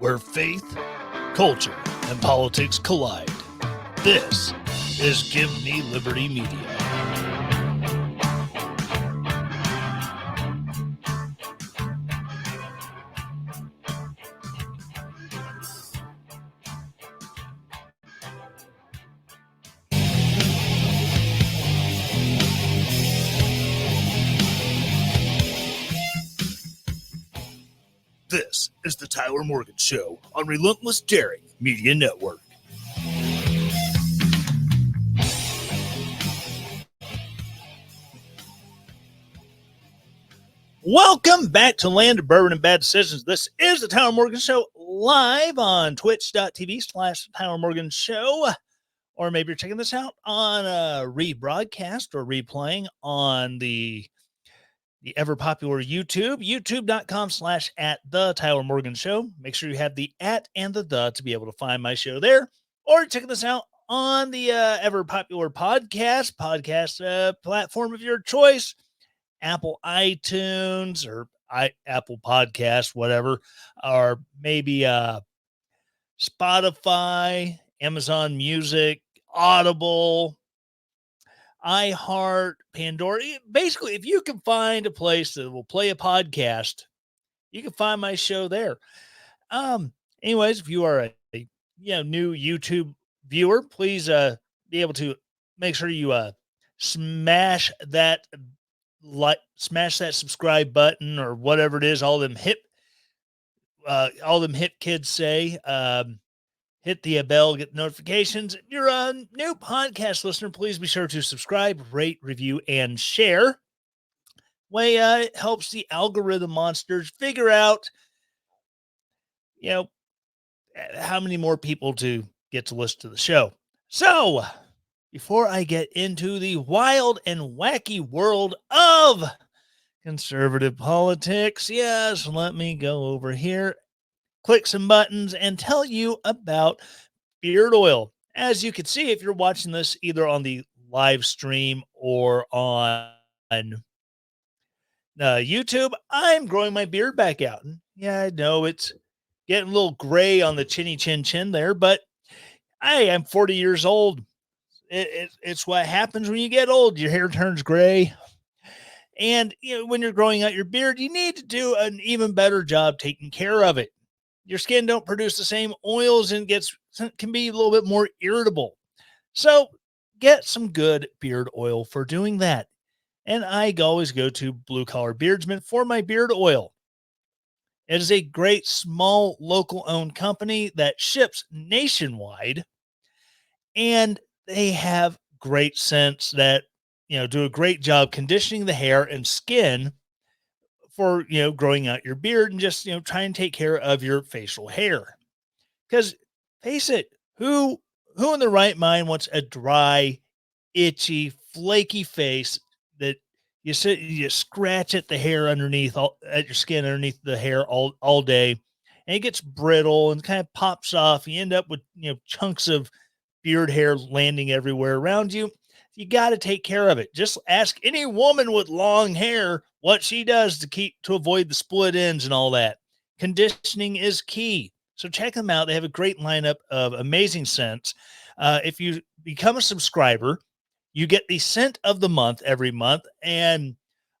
where faith, culture, and politics collide. This is Give Me Liberty Media. This is the Tyler Morgan Show on Relentless Daring Media Network. Welcome back to Land of Bourbon and Bad Decisions. This is the Tyler Morgan Show live on twitch.tv/Tyler Morgan Show. Or maybe you're checking this out on a rebroadcast or replaying on the ever popular YouTube, youtube.com/@the-Tyler-Morgan-Show. Make sure you have the @ and the to be able to find my show there. Or check this out on the ever popular podcast platform of your choice, Apple iTunes or Apple Podcasts, whatever, or maybe Spotify, Amazon Music, Audible, iHeart, Pandora. Basically, if you can find a place that will play a podcast, you can find my show there. Anyways, if you are a new YouTube viewer, please be able to make sure you smash that subscribe button or whatever it is. All them hip kids say. Hit the bell, get notifications. If you're a new podcast listener, please be sure to subscribe, rate, review, and share. It helps the algorithm monsters figure out, how many more people to get to listen to the show. So, before I get into the wild and wacky world of conservative politics, yes, let me go over here, click some buttons, and tell you about beard oil. As you can see, if you're watching this either on the live stream or on YouTube, I'm growing my beard back out. And yeah, I know it's getting a little gray on the chinny chin there, but I'm 40 years old. It's what happens when you get old. Your hair turns gray. And when you're growing out your beard, you need to do an even better job taking care of it. Your skin don't produce the same oils and can be a little bit more irritable. So get some good beard oil for doing that. And I always go to Blue Collar Beardsman for my beard oil. It is a great small local owned company that ships nationwide. And they have great scents that, do a great job conditioning the hair and skin for, growing out your beard and just, try and take care of your facial hair. Because face it, who in the right mind wants a dry, itchy, flaky face that you scratch at the hair underneath, at your skin underneath the hair all day, and it gets brittle and kind of pops off. You end up with, chunks of beard hair landing everywhere around you. You got to take care of it. Just ask any woman with long hair what she does to avoid the split ends and all that. Conditioning is key. So check them out. They have a great lineup of amazing scents. If you become a subscriber, you get the scent of the month every month. And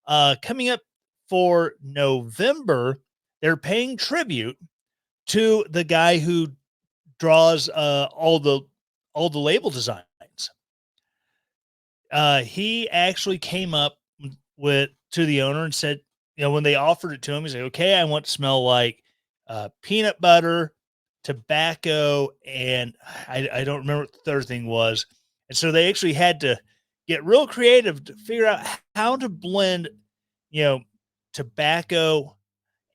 coming up for November, they're paying tribute to the guy who draws all the label designs. He actually came up to the owner and said, when they offered it to him, he said, okay, I want to smell like peanut butter, tobacco, and I don't remember what the third thing was. And so they actually had to get real creative to figure out how to blend, tobacco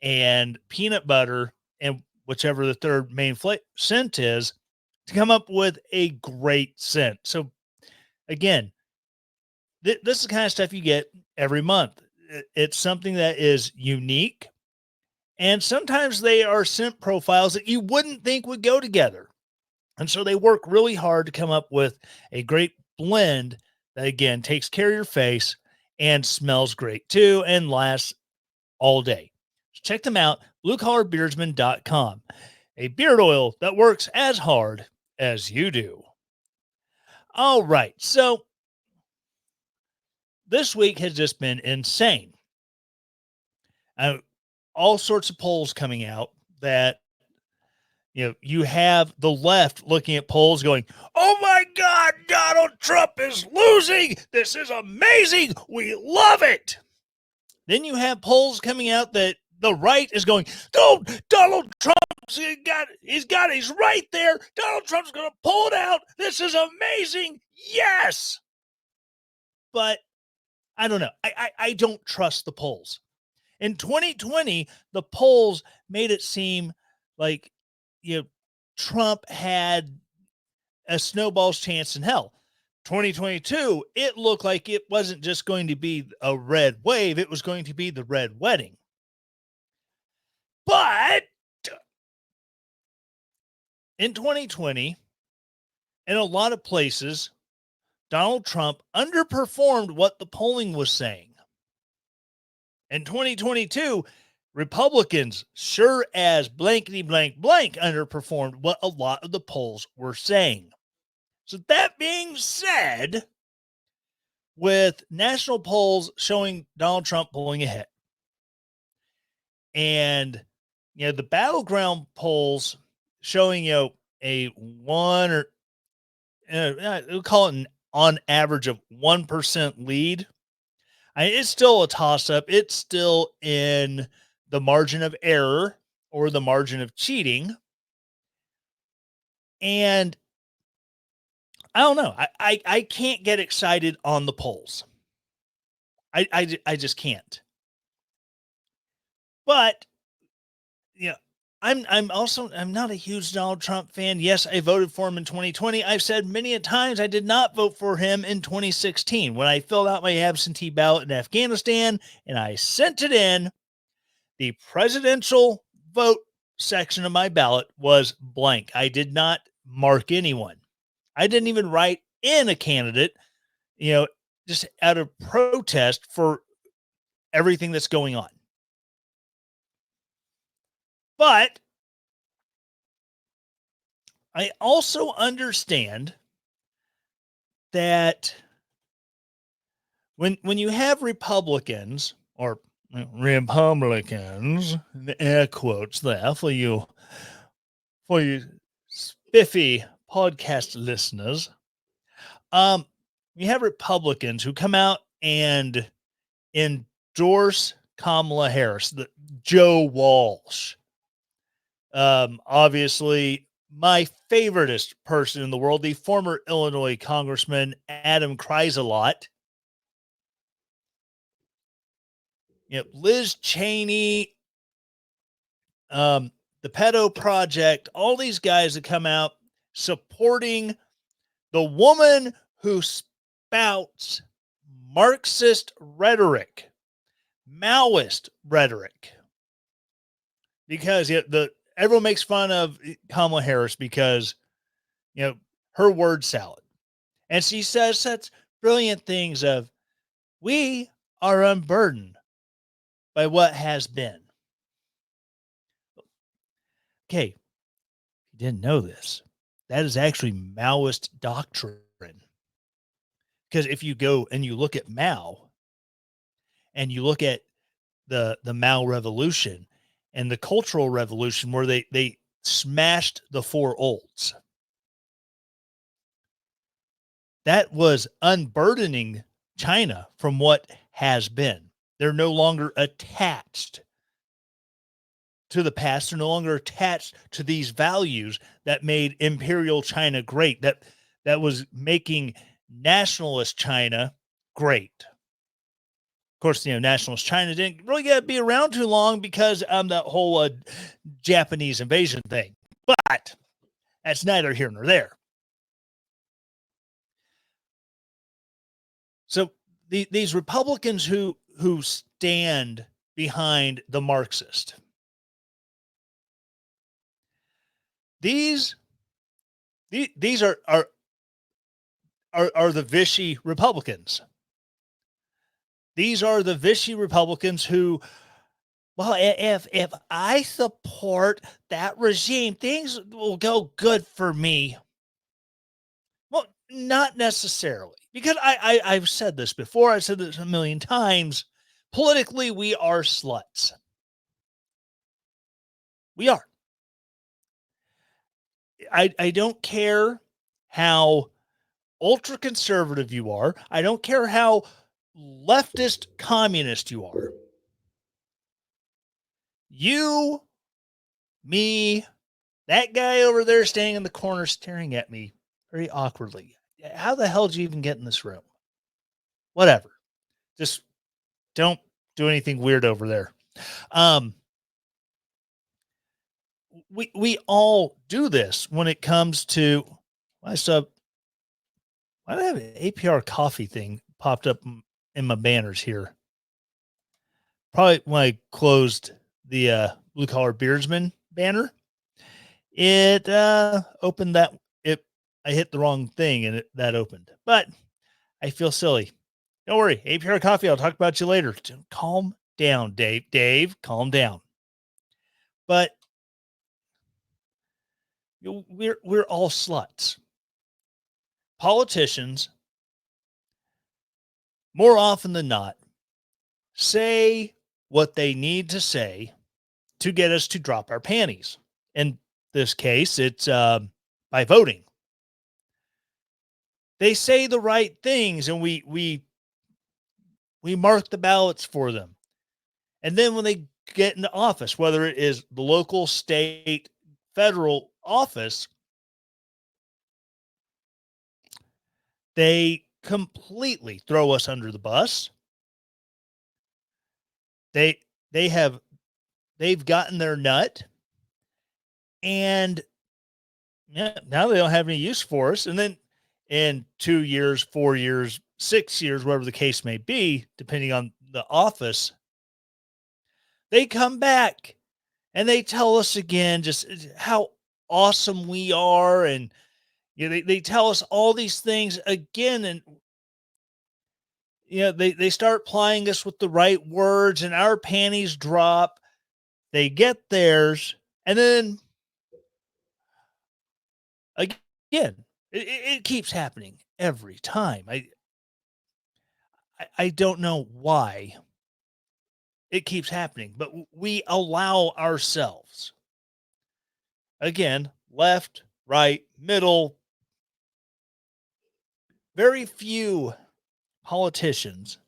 and peanut butter and whichever the third main scent is to come up with a great scent. So again, this is the kind of stuff you get every month. It's something that is unique. And sometimes they are scent profiles that you wouldn't think would go together. And so they work really hard to come up with a great blend that, again, takes care of your face and smells great too and lasts all day. So check them out, bluecollarbeardsman.com. a beard oil that works as hard as you do. All right. So this week has just been insane. Uh, all sorts of polls coming out that you have the left looking at polls going, "Oh my God, Donald Trump is losing. This is amazing. We love it." Then you have polls coming out that the right is going, "Oh, Donald Trump's he's right there. Donald Trump's going to pull it out. This is amazing. Yes." But I don't know. I don't trust the polls. In 2020, the polls made it seem like you know Trump had a snowball's chance in hell. 2022, it looked like it wasn't just going to be a red wave, it was going to be the red wedding. But in 2020, in a lot of places, Donald Trump underperformed what the polling was saying. In 2022, Republicans, sure as blankety blank blank, underperformed what a lot of the polls were saying. So, that being said, with national polls showing Donald Trump pulling ahead, and the battleground polls showing a one or we'll call it an on average of 1% lead. It's still a toss up. It's still in the margin of error or the margin of cheating. And I don't know. I can't get excited on the polls. I just can't. But I'm not a huge Donald Trump fan. Yes, I voted for him in 2020. I've said many a times I did not vote for him in 2016 when I filled out my absentee ballot in Afghanistan and I sent it in. The presidential vote section of my ballot was blank. I did not mark anyone. I didn't even write in a candidate, just out of protest for everything that's going on. But I also understand that when you have Republicans or Republicans, the air quotes there for you spiffy podcast listeners, you have Republicans who come out and endorse Kamala Harris, the Joe Walsh. Obviously, my favoriteest person in the world, the former Illinois Congressman Adam Kreiselot. Liz Cheney, the Pedo Project, all these guys that come out supporting the woman who spouts Marxist rhetoric, Maoist rhetoric. Because everyone makes fun of Kamala Harris because, her word salad. And she says such brilliant things of, we are unburdened by what has been. Okay, you didn't know this. That is actually Maoist doctrine. Because if you go and you look at Mao and you look at the Mao Revolution and the Cultural Revolution where they smashed the four olds, that was unburdening China from what has been. They're no longer attached to the past. They're no longer attached to these values that made imperial China great, that was making nationalist China great. Of course, nationalist China didn't really get to be around too long because that whole Japanese invasion thing. But that's neither here nor there. So these Republicans who stand behind the Marxist, these are the Vichy Republicans. These are the Vichy Republicans who Well, if I support that regime, things will go good for me. Well, not necessarily, because I've said this before. I've said this a million times. Politically, we are sluts. We are. I don't care how ultra conservative you are. I don't care how leftist communist you are. You, me, that guy over there standing in the corner staring at me very awkwardly. How the hell did you even get in this room? Whatever. Just don't do anything weird over there. Um, we all do this when it comes to I saw why do I have an APR coffee thing popped up in my banners here? Probably when I closed the blue collar beardsman banner, it opened that it I hit the wrong thing and that opened. But I feel silly. Don't worry, APR coffee. I'll talk about you later. Calm down, Dave. Dave, calm down. But we're all sluts. Politicians, more often than not, say what they need to say to get us to drop our panties. In this case, it's by voting. They say the right things, and we mark the ballots for them. And then when they get into office, whether it is the local, state, federal office, they completely throw us under the bus. They they have they've gotten their nut, and yeah, now they don't have any use for us. And then in 2 years, 4 years, 6 years, whatever the case may be, depending on the office, they come back and they tell us again just how awesome we are. And they tell us all these things again. And they start plying us with the right words, and our panties drop. They get theirs, and then again, it keeps happening every time. I don't know why it keeps happening, but we allow ourselves, again, left, right, middle, very few politicians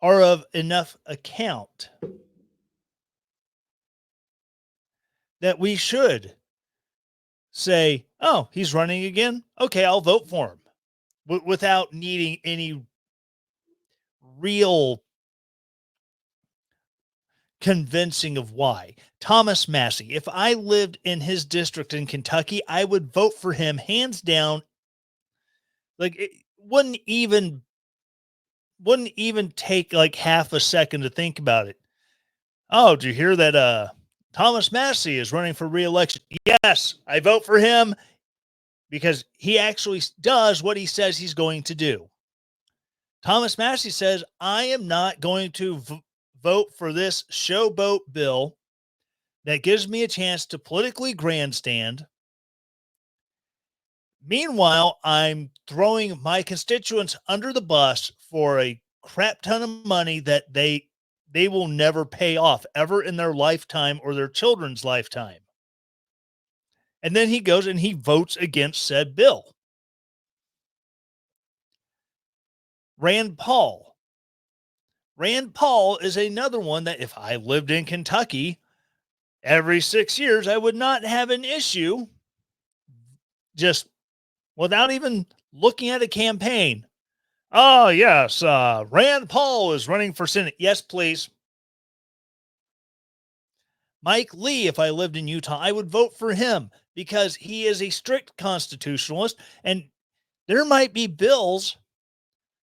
are of enough account that we should say, oh, he's running again. Okay, I'll vote for him without needing any real convincing of why. Thomas Massey, if I lived in his district in Kentucky, I would vote for him hands down. Like it wouldn't even take like half a second to think about it. Oh, did you hear that Thomas Massey is running for re-election? Yes, I vote for him because he actually does what he says he's going to do. Thomas Massey says, I am not going to vote for this showboat bill that gives me a chance to politically grandstand. Meanwhile, I'm throwing my constituents under the bus for a crap ton of money that they will never pay off ever in their lifetime or their children's lifetime. And then he goes and he votes against said bill. Rand Paul. Rand Paul is another one that if I lived in Kentucky every 6 years, I would not have an issue just without even looking at a campaign. Oh, yes, Rand Paul is running for Senate. Yes, please. Mike Lee, if I lived in Utah, I would vote for him because he is a strict constitutionalist. And there might be bills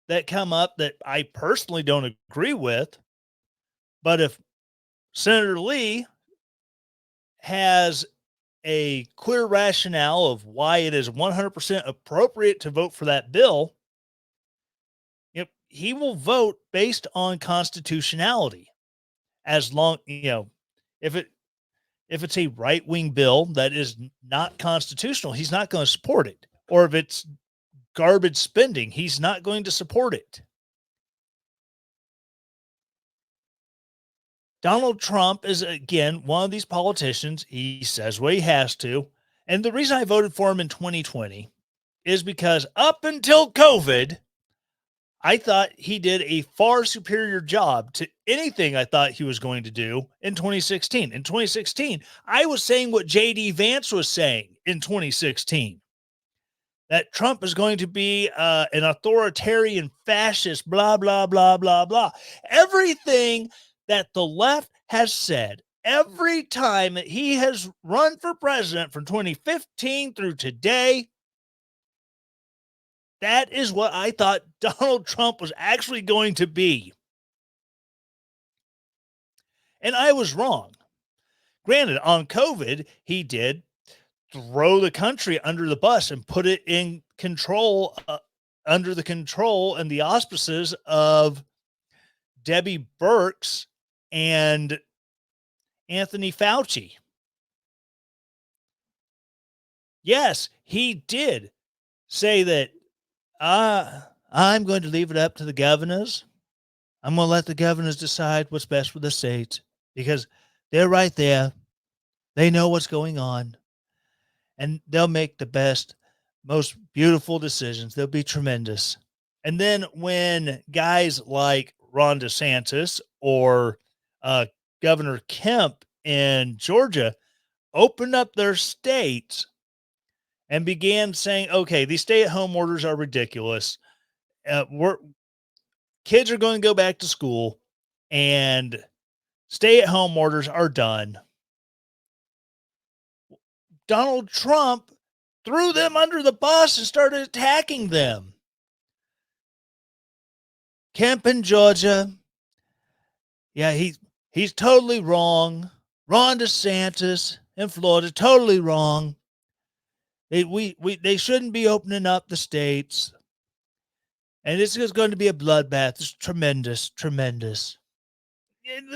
that come up that I personally don't agree with. But if Senator Lee has a clear rationale of why it is 100% appropriate to vote for that bill, he will vote based on constitutionality. as long, if it if it's a right wing bill that is not constitutional, he's not going to support it. Or if it's garbage spending, he's not going to support it. Donald Trump is, again, one of these politicians. He says what he has to. And the reason I voted for him in 2020 is because up until COVID, I thought he did a far superior job to anything I thought he was going to do in 2016. In 2016, I was saying what JD Vance was saying in 2016, that Trump is going to be an authoritarian fascist, blah, blah, blah, blah, blah. Everything that the left has said every time that he has run for president from 2015 through today, that is what I thought Donald Trump was actually going to be. And I was wrong. Granted, on COVID, he did throw the country under the bus and put it in control, under the control and the auspices of Debbie Birx and Anthony Fauci. Yes, he did say that I'm going to leave it up to the governors. I'm going to let the governors decide what's best for the states because they're right there. They know what's going on and they'll make the best, most beautiful decisions. They'll be tremendous. And then when guys like Ron DeSantis or Governor Kemp in Georgia opened up their states and began saying, okay, these stay-at-home orders are ridiculous. Kids are going to go back to school and stay-at-home orders are done. Donald Trump threw them under the bus and started attacking them. Kemp in Georgia, yeah, he's totally wrong. Ron DeSantis in Florida, totally wrong. They shouldn't be opening up the states. And this is going to be a bloodbath. It's tremendous, tremendous.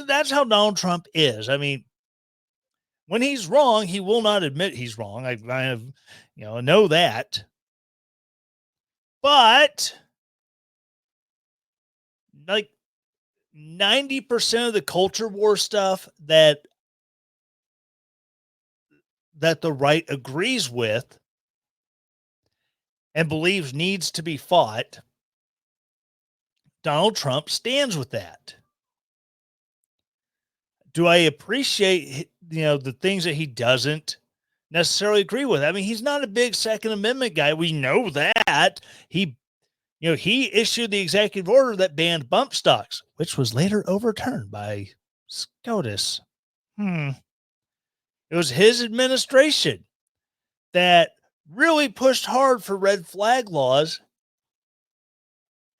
That's how Donald Trump is. I mean, when he's wrong, he will not admit he's wrong. I have, know that. But like 90% of the culture war stuff that the right agrees with and believes needs to be fought, Donald Trump stands with that. Do I appreciate, the things that he doesn't necessarily agree with? I mean, he's not a big Second Amendment guy. We know that. He issued the executive order that banned bump stocks, which was later overturned by SCOTUS. It was his administration that really pushed hard for red flag laws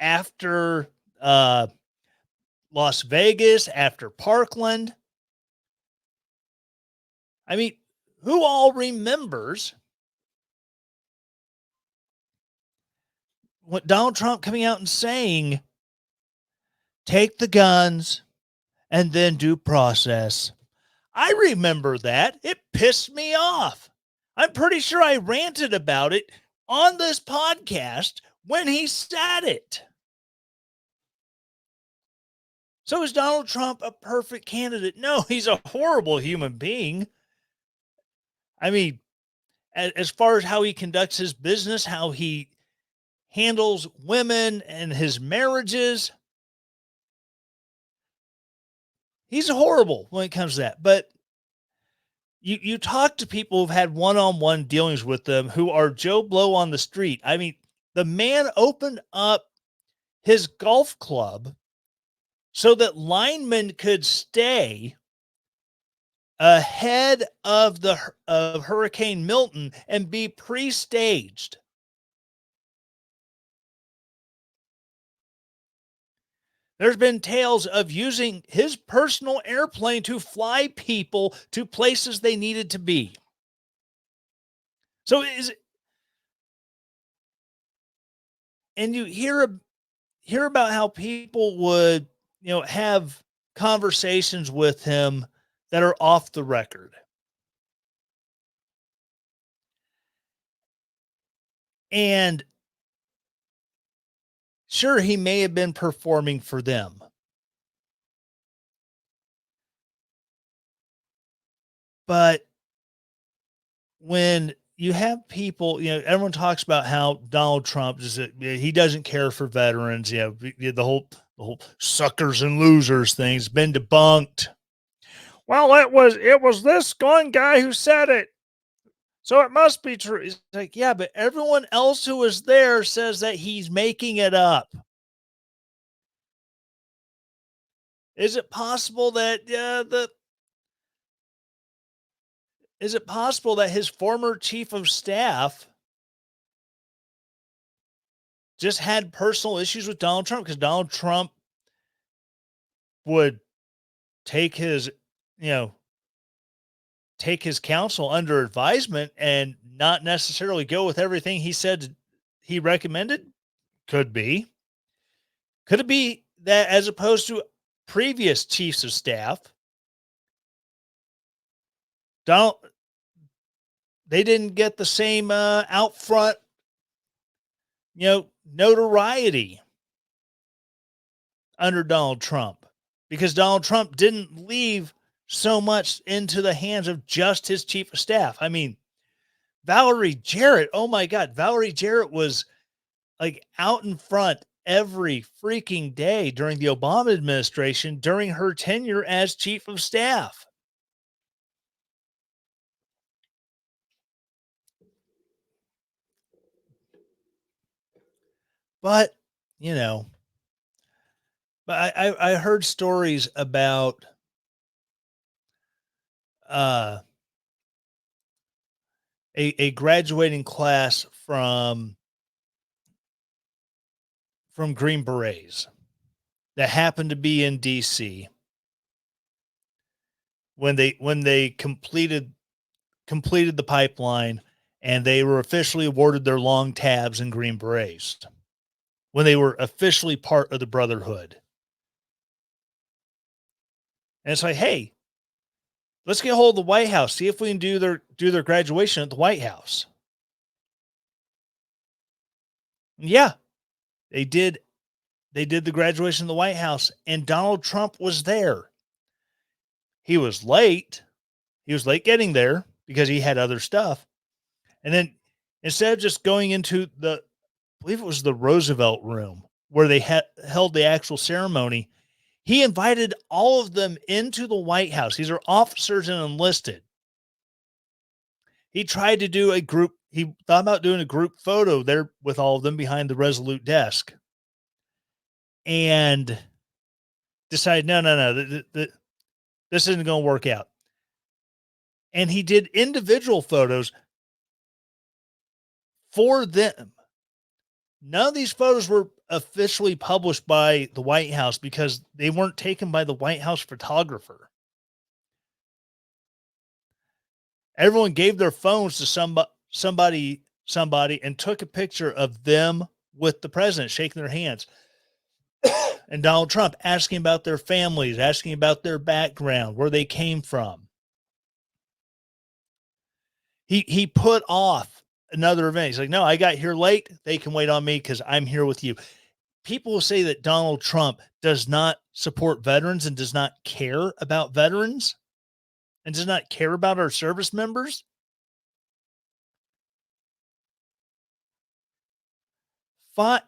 after Las Vegas, after Parkland. I mean, who all remembers what Donald Trump coming out and saying, take the guns and then due process? I remember that. It pissed me off. I'm pretty sure I ranted about it on this podcast when he said it. So is Donald Trump a perfect candidate? No, he's a horrible human being. I mean, as far as how he conducts his business, how he handles women and his marriages, he's horrible when it comes to that. But you talk to people who've had one-on-one dealings with them who are Joe Blow on the street. I mean, the man opened up his golf club so that linemen could stay ahead of Hurricane Milton and be pre-staged. There's been tales of using his personal airplane to fly people to places they needed to be. So and you hear about how people would, have conversations with him that are off the record. And sure, he may have been performing for them, but when you have people, everyone talks about how Donald Trump he doesn't care for veterans. The whole suckers and losers thing's been debunked. Well, it was this one guy who said it, so it must be true. It's like, yeah, but everyone else who was there says that he's making it up. Is it possible that the is it possible that his former chief of staff just had personal issues with Donald Trump because Donald Trump would take his, you know, take his counsel under advisement and not necessarily go with everything he said he recommended? Could be. Could it be that as opposed to previous chiefs of staff, Donald they didn't get the same out front, notoriety under Donald Trump because Donald Trump didn't leave so much into the hands of just his chief of staff. I mean, Valerie Jarrett, oh my God, Valerie Jarrett was like out in front every freaking day during the Obama administration during her tenure as chief of staff. But, you know, but I heard stories about uh a graduating class from Green Berets that happened to be in DC when they completed the pipeline and they were officially awarded their long tabs in Green Berets when they were officially part of the Brotherhood. And it's like, hey, let's get a hold of the White House, see if we can do their graduation at the White House. Yeah, they did. They did the graduation in the White House, and Donald Trump was there. He was late. He was late getting there because he had other stuff. And then instead of just going into I believe it was the Roosevelt room where they held the actual ceremony, he invited all of them into the White House. These are officers and enlisted. He tried to do he thought about doing a group photo there with all of them behind the Resolute desk and decided, no, this isn't going to work out. And he did individual photos for them. None of these photos were officially published by the White House because they weren't taken by the White House photographer. Everyone gave their phones to somebody and took a picture of them with the president shaking their hands. And Donald Trump asking about their families, asking about their background, where they came from. He put off another event. He's like, no, I got here late. They can wait on me because I'm here with you. People will say that Donald Trump does not support veterans and does not care about veterans and does not care about our service members. Find,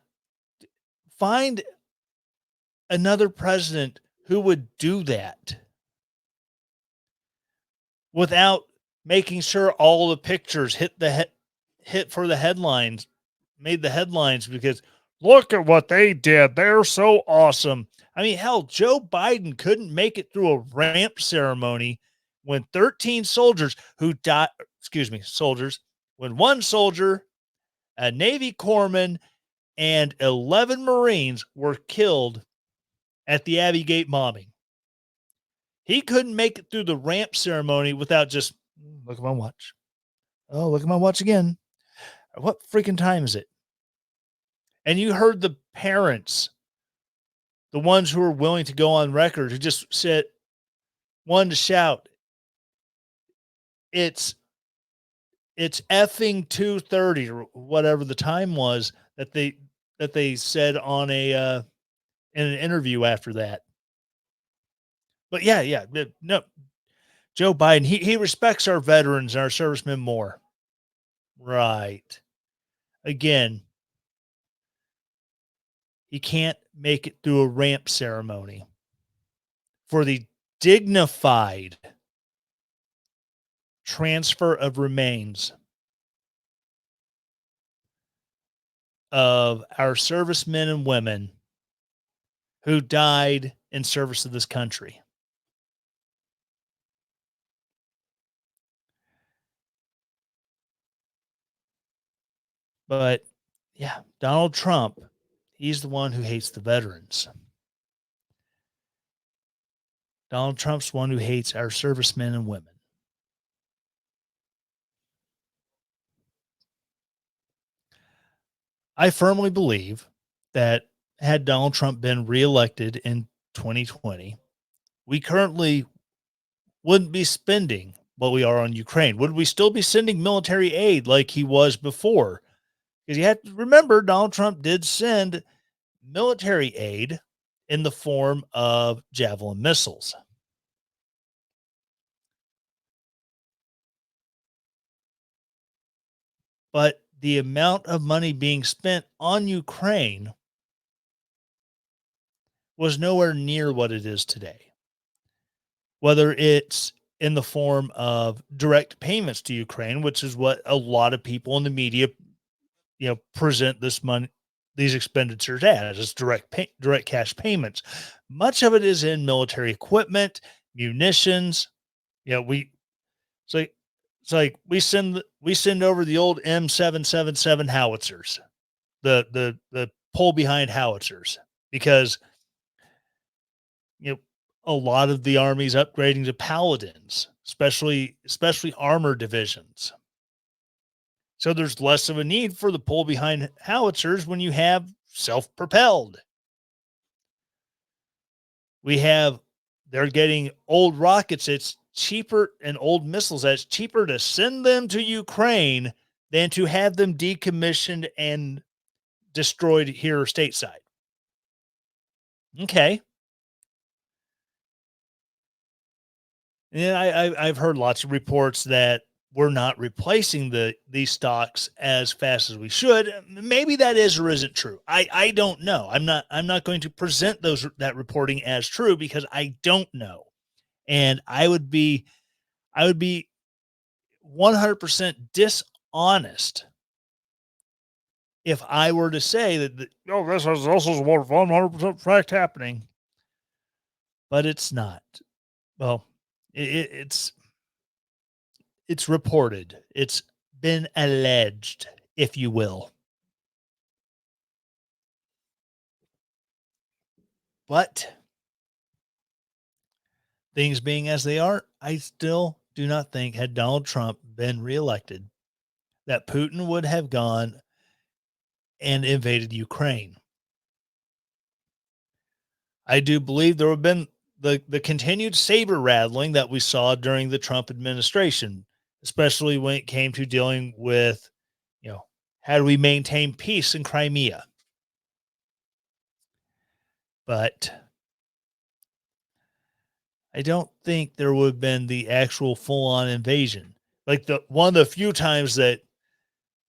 find another president who would do that without making sure all the pictures hit for the headlines, made the headlines because look at what they did. They're so awesome. I mean, hell, Joe Biden couldn't make it through a ramp ceremony when 13 soldiers who died, soldiers, when one soldier, a Navy corpsman, and 11 Marines were killed at the Abbey Gate bombing. He couldn't make it through the ramp ceremony without just look at my watch. Oh, look at my watch again. What freaking time is it? And you heard the parents, the ones who are willing to go on record who just said one to shout, it's it's effing 2:30 or whatever the time was that they said on a in an interview after that. But yeah, yeah, no, Joe Biden, he respects our veterans and our servicemen more. Right. Again, he can't make it through a ramp ceremony for the dignified transfer of remains of our servicemen and women who died in service of this country. But yeah, Donald Trump, he's the one who hates the veterans. Donald Trump's the one who hates our servicemen and women. I firmly believe that had Donald Trump been reelected in 2020, we currently wouldn't be spending what we are on Ukraine. Would we still be sending military aid like he was before? Because you have to remember, Donald Trump did send military aid in the form of Javelin missiles. But the amount of money being spent on Ukraine was nowhere near what it is today. Whether it's in the form of direct payments to Ukraine, which is what a lot of people in the media, present this money, these expenditures as direct cash payments. Much of it is in military equipment, munitions. We so it's like we send over the old M777 howitzers, the pull behind howitzers, because you know a lot of the army's upgrading to paladins, especially armor divisions. So there's less of a need for the pull behind howitzers when you have self-propelled. We have they're getting old rockets. It's cheaper, and old missiles. That's cheaper to send them to Ukraine than to have them decommissioned and destroyed here stateside. Okay. Yeah, I've heard lots of reports that we're not replacing these stocks as fast as we should. Maybe that is or isn't true. I don't know. I'm not going to present that reporting as true because I don't know. And I would be 100% dishonest if I were to say oh, this is 100% fact happening, but it's not. Well, it's reported. It's been alleged, if you will. But things being as they are, I still do not think, had Donald Trump been reelected, that Putin would have gone and invaded Ukraine. I do believe there would have been the continued saber rattling that we saw during the Trump administration, especially when it came to dealing with, how do we maintain peace in Crimea? But I don't think there would have been the actual full on invasion. Like the one of the few times that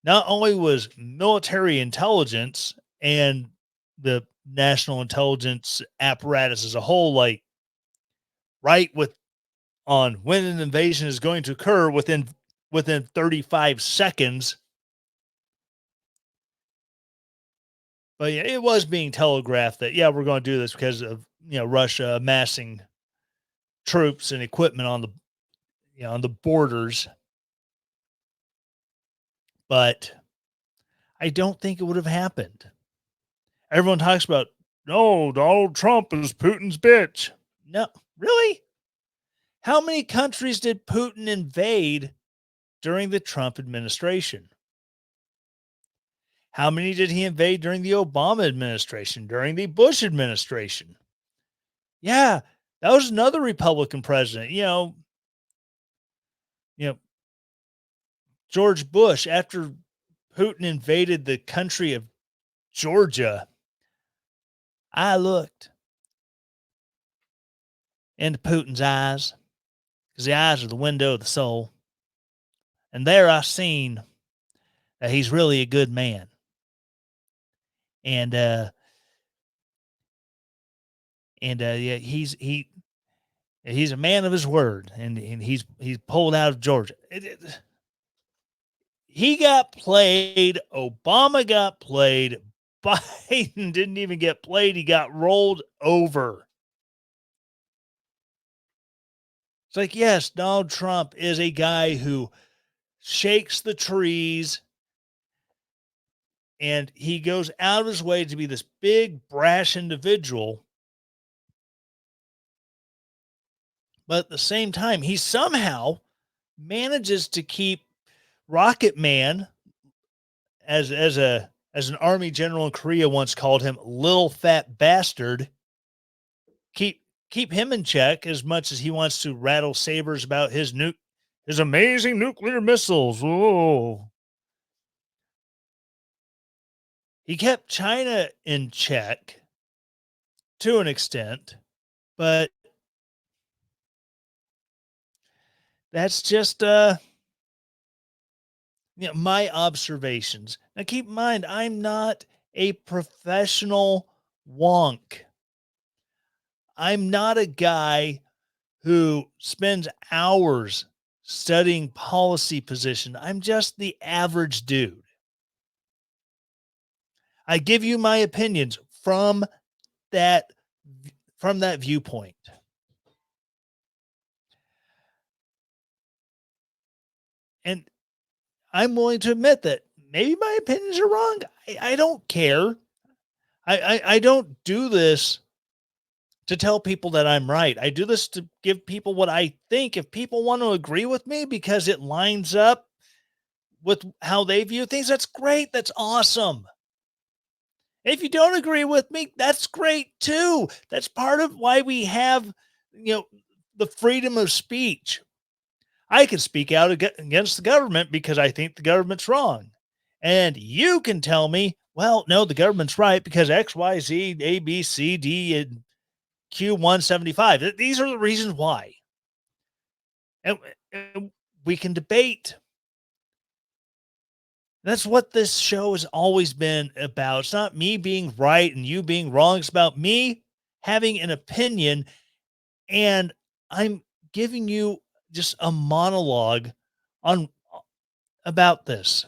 not only was military intelligence and the national intelligence apparatus as a whole, like right with on when an invasion is going to occur within 35 seconds. But yeah, it was being telegraphed that yeah, we're going to do this because of Russia amassing troops and equipment on the borders. But I don't think it would have happened. Everyone talks about, no, Donald Trump is Putin's bitch. No, really? How many countries did Putin invade during the Trump administration? How many did he invade during the Obama administration, during the Bush administration? Yeah, that was another Republican president. You know, George Bush, after Putin invaded the country of Georgia, I looked into Putin's eyes because the eyes are the window of the soul. And there I seen that he's really a good man. And yeah, he's a man of his word, and he's pulled out of Georgia. He got played. Obama got played. Biden didn't even get played. He got rolled over. It's like, yes, Donald Trump is a guy who shakes the trees and he goes out of his way to be this big, brash individual. But at the same time, he somehow manages to keep Rocket Man, as an army general in Korea once called him, little fat bastard. Keep him in check as much as he wants to rattle sabers about his amazing nuclear missiles. Oh, he kept China in check to an extent, but that's just my observations. Now keep in mind, I'm not a professional wonk. I'm not a guy who spends hours studying policy position. I'm just the average dude. I give you my opinions that from that viewpoint. And I'm willing to admit that maybe my opinions are wrong. I don't care. I don't do this to tell people that I'm right. I do this to give people what I think. If people want to agree with me because it lines up with how they view things, that's great. That's awesome. If you don't agree with me, that's great too. That's part of why we have, the freedom of speech. I can speak out against the government because I think the government's wrong. And you can tell me, well, no, the government's right because X, Y, Z, A, B, C, D, and Q175. These are the reasons why. And we can debate. That's what this show has always been about. It's not me being right and you being wrong. It's about me having an opinion, and I'm giving you just a monologue on about this.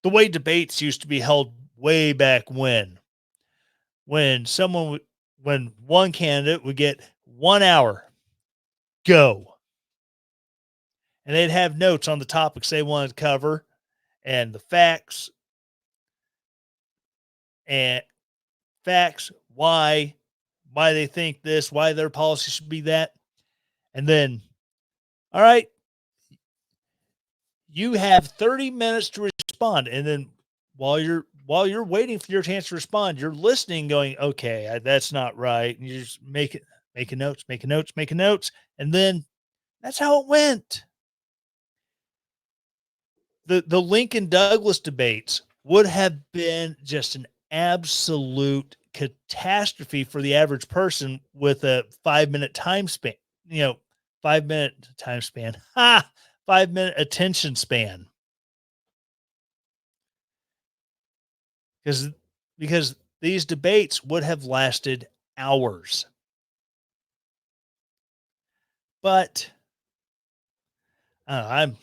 The way debates used to be held way back when when one candidate would get 1 hour, go, and they'd have notes on the topics they wanted to cover and the and facts, why they think this, why their policy should be that. And then, all right, you have 30 minutes to respond. And then while you're waiting for your chance to respond, you're listening, going, okay, that's not right. And you just making notes, making notes, making notes. And then that's how it went. The Lincoln Douglas debates would have been just an absolute catastrophe for the average person with a 5 minute time span, 5 minute time span, 5 minute attention span. Because these debates would have lasted hours. But I'm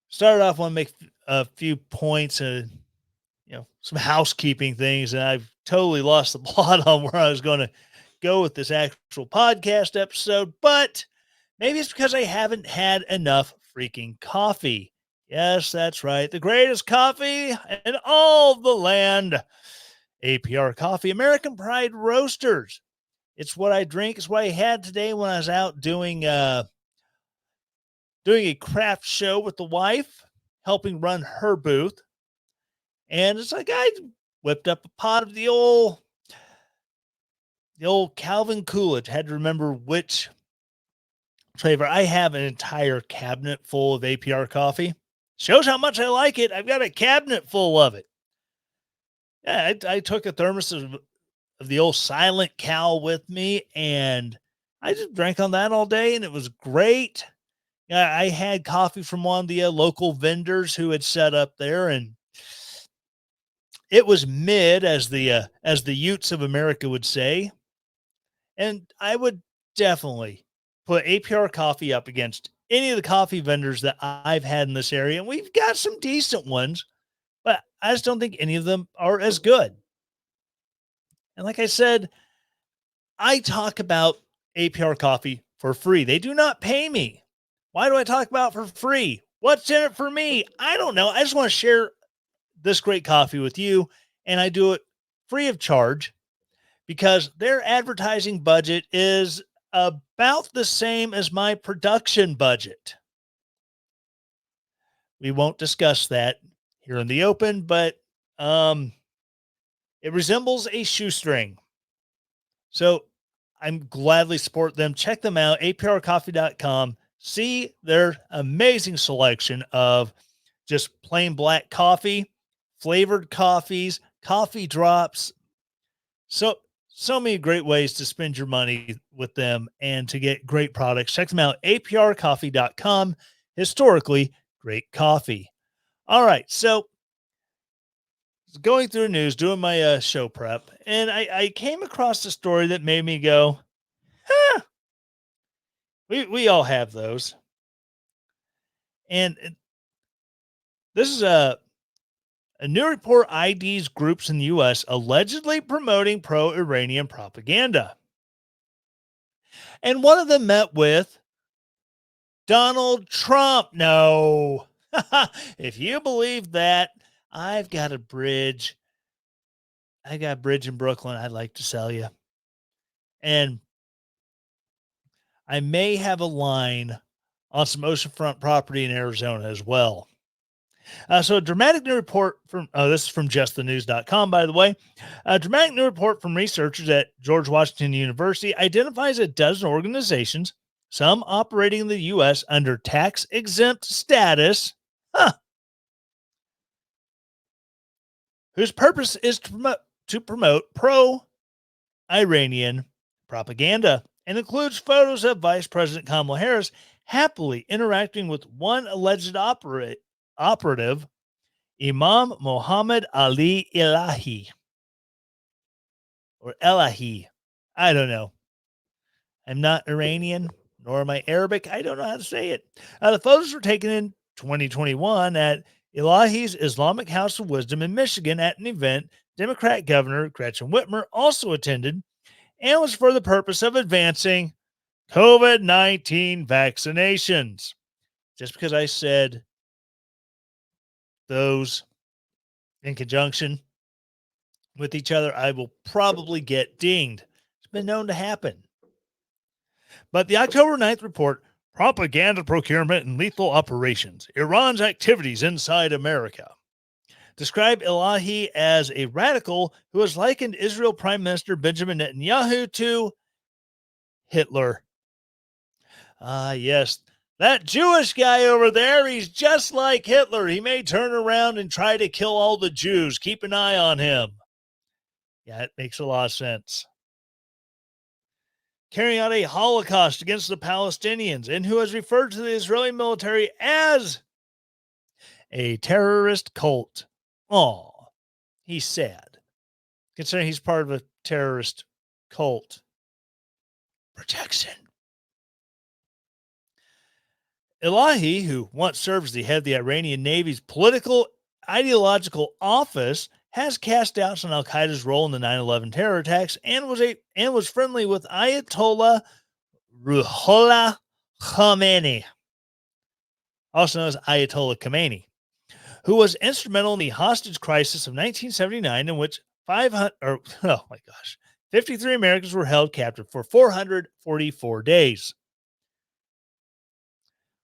started off want to make a few points and some housekeeping things, and I've totally lost the plot on where I was going to go with this actual podcast episode. But maybe it's because I haven't had enough freaking coffee. Yes, that's right. The greatest coffee in all the land. APR Coffee, American Pride Roasters. It's what I drink. It's what I had today when I was out doing a craft show with the wife. helping run her booth. And it's like I whipped up a pot of the old Calvin Coolidge. Had to remember which flavor. I have an entire cabinet full of APR coffee. Shows how much I like it. I've got a cabinet full of it. Yeah, I took a thermos of the old Silent Cal with me, and I just drank on that all day, and it was great. Yeah, I had coffee from one of the local vendors who had set up there, and it was mid, as the Utes of America would say. And I would definitely put APR coffee up against any of the coffee vendors that I've had in this area. And we've got some decent ones, but I just don't think any of them are as good. And like I said, I talk about APR coffee for free. They do not pay me. Why do I talk about it for free? What's in it for me? I don't know. I just want to share this great coffee with you, and I do it free of charge because their advertising budget is about the same as my production budget. We won't discuss that here in the open, but um, it resembles a shoestring. So I'm gladly support them. Check them out, aprcoffee.com. See their amazing selection of just plain black coffee, flavored coffees, coffee drops. So so many great ways to spend your money with them and to get great products. Check them out, aprcoffee.com. Historically great coffee. All right, so going through the news, doing my show prep, and I came across a story that made me go, huh, we all have those. And this is a new report IDs groups in the U.S. allegedly promoting pro-Iranian propaganda. And one of them met with Donald Trump. No. If you believe that, I've got a bridge. I got a bridge in Brooklyn I'd like to sell you. And I may have a line on some oceanfront property in Arizona as well. So a dramatic new report from, this is from justthenews.com, by the way. A dramatic new report from researchers at George Washington University identifies a dozen organizations, some operating in the U.S. under tax exempt status, whose purpose is to promote pro-Iranian propaganda and includes photos of Vice President Kamala Harris happily interacting with one alleged operative, Imam Mohammed Ali Elahi, or Elahi. I don't know. I'm not Iranian, nor am I Arabic. I don't know how to say it. The photos were taken in 2021 at Elahi's Islamic House of Wisdom in Michigan at an event Democrat Governor Gretchen Whitmer also attended, and was for the purpose of advancing COVID-19 vaccinations. Just because I said those in conjunction with each other, I will probably get dinged. It's been known to happen. But the October 9th report, Propaganda Procurement and Lethal Operations, Iran's Activities Inside America, described Elahi as a radical who has likened Israel Prime Minister Benjamin Netanyahu to Hitler. Yes, that Jewish guy over there, he's just like Hitler. He may turn around and try to kill all the Jews. Keep an eye on him. Yeah, it makes a lot of sense. Carrying out a Holocaust against the Palestinians, and who has referred to the Israeli military as a terrorist cult. Oh, he's sad, considering he's part of a terrorist cult. Protection. Elahi, who once served as the head of the Iranian Navy's political ideological office, has cast doubts on Al Qaeda's role in the 9/11 terror attacks and was friendly with Ayatollah Ruhollah Khomeini, also known as Ayatollah Khomeini, who was instrumental in the hostage crisis of 1979, in which 53 Americans were held captive for 444 days.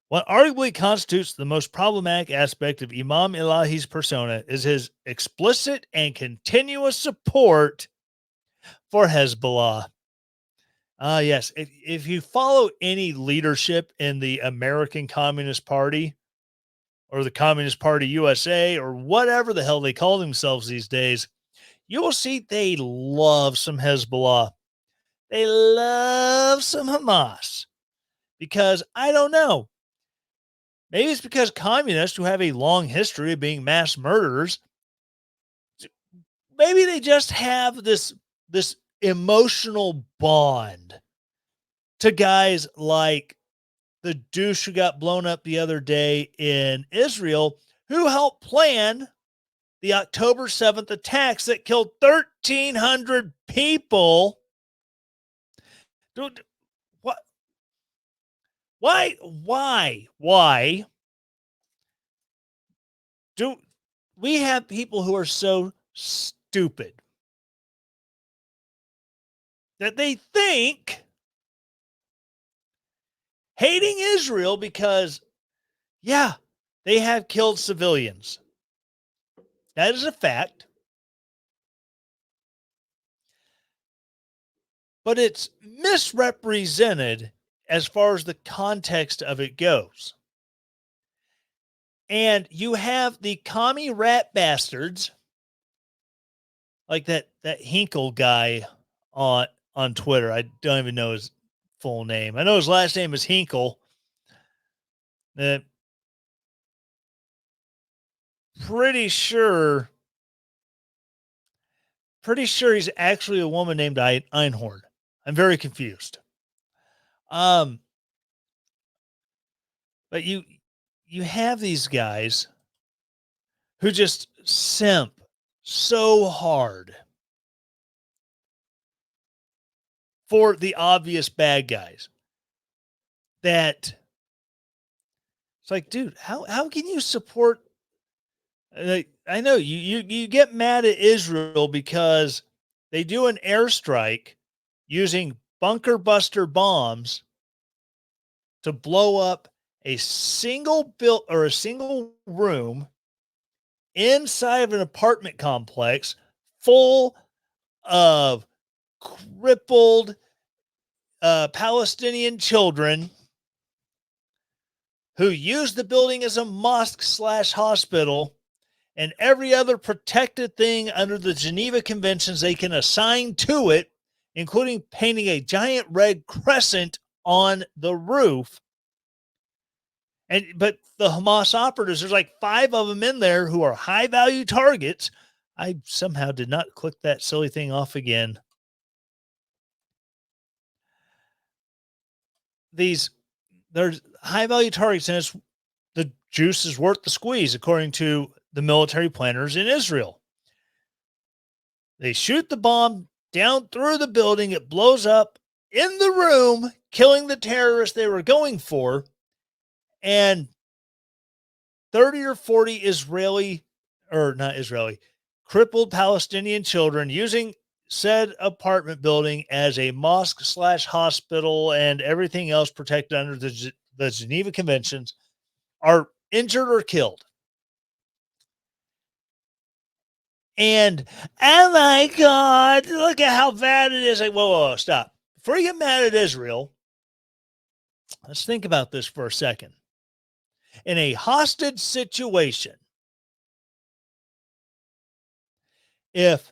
What arguably constitutes the most problematic aspect of Imam Ilahi's persona is his explicit and continuous support for Hezbollah. Ah, yes. If you follow any leadership in the American Communist Party or the Communist Party USA or whatever the hell they call themselves these days, you will see they love some Hezbollah. They love some Hamas because I don't know. Maybe it's because communists who have a long history of being mass murderers, maybe they just have this emotional bond to guys like the douche who got blown up the other day in Israel, who helped plan the October 7th attacks that killed 1,300 people. Dude, what? Why do we have people who are so stupid that they think hating Israel because, yeah, they have killed civilians? That is a fact, but it's misrepresented as far as the context of it goes. And you have the commie rat bastards like that Hinkle guy on Twitter. I don't even know his full name. I know his last name is Hinkle. Uh, pretty sure he's actually a woman named Einhorn. I'm very confused. Um, but you have these guys who just simp so hard for the obvious bad guys that it's like, dude, how can you support? I know you get mad at Israel because they do an airstrike using bunker buster bombs to blow up a single built or a single room inside of an apartment complex full of crippled Palestinian children who use the building as a mosque slash hospital and every other protected thing under the Geneva Conventions they can assign to it, including painting a giant red crescent on the roof. But the Hamas operatives, there's like 5 of them in there who are high value targets. I somehow did not click that silly thing off again. There's high value targets, and the juice is worth the squeeze, according to the military planners in Israel. They shoot the bomb down through the building. It blows up in the room, killing the terrorists they were going for. And 30 or 40 crippled Palestinian children using said apartment building as a mosque slash hospital and everything else protected under the Geneva Conventions are injured or killed. And oh my God, look at how bad it is. Like, whoa, stop. Before you get mad at Israel, let's think about this for a second. In a hostage situation, if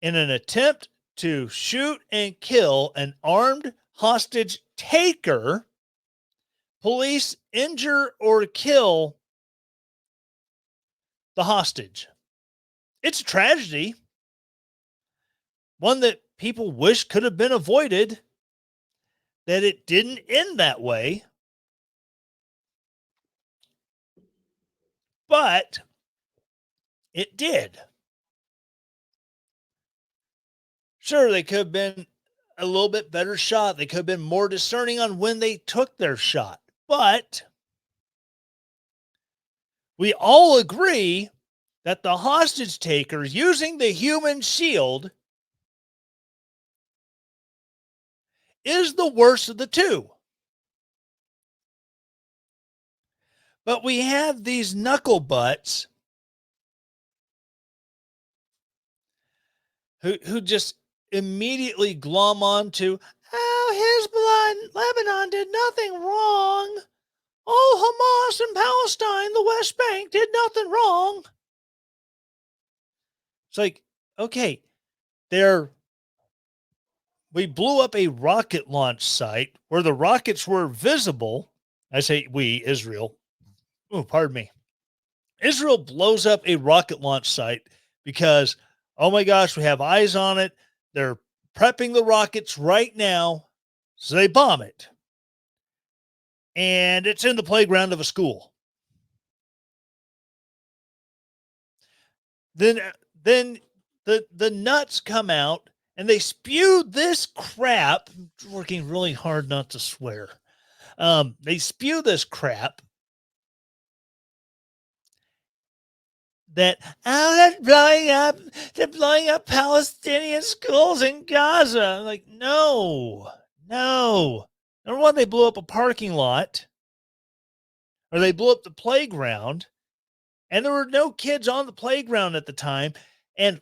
in an attempt to shoot and kill an armed hostage taker, police injure or kill the hostage, it's a tragedy, one that people wish could have been avoided, that it didn't end that way. But it did. Sure, they could have been a little bit better shot. They could have been more discerning on when they took their shot. But we all agree that the hostage taker using the human shield is the worst of the two. But we have these knuckle butts who just immediately glom on to, oh, Hezbollah, Lebanon did nothing wrong. Oh, Hamas and Palestine, the West Bank did nothing wrong. It's like, okay, there we blew up a rocket launch site where the rockets were visible. I say we, Israel. Oh, pardon me. Israel blows up a rocket launch site because, oh my gosh, we have eyes on it. They're prepping the rockets right now. So they bomb it. And it's in the playground of a school. Then the nuts come out and they spew this crap. I'm working really hard not to swear. They spew this crap that, oh, they're blowing up Palestinian schools in Gaza. I'm like, no. Number one, they blew up a parking lot, or they blew up the playground, and there were no kids on the playground at the time. And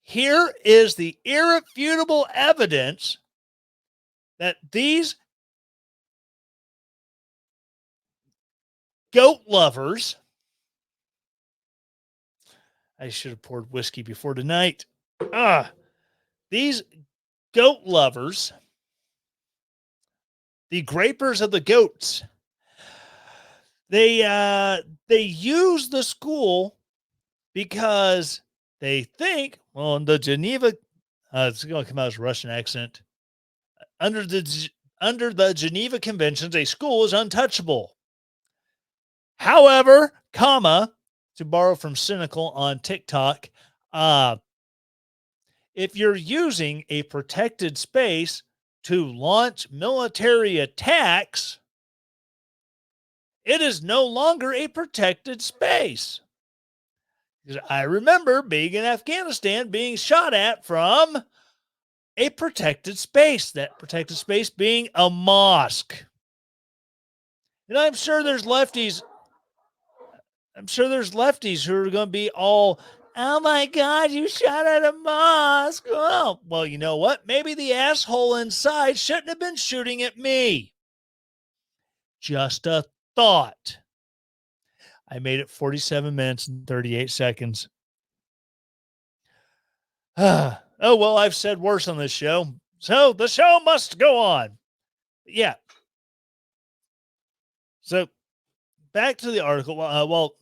here is the irrefutable evidence that these goat lovers, I should have poured whiskey before tonight. These goat lovers, the grapers of the goats, they use the school because they think, well, in the Geneva, it's going to come out as a Russian accent. Under the Geneva Conventions, a school is untouchable. However, comma, to borrow from Cynical on TikTok, if you're using a protected space to launch military attacks, it is no longer a protected space. I remember being in Afghanistan being shot at from a protected space, that protected space being a mosque. And I'm sure there's lefties who are going to be all, oh my God, you shot at a mosque. Oh, well, you know what? Maybe the asshole inside shouldn't have been shooting at me. Just a thought. I made it 47 minutes and 38 seconds. Oh, well, I've said worse on this show. So the show must go on. Yeah. So back to the article.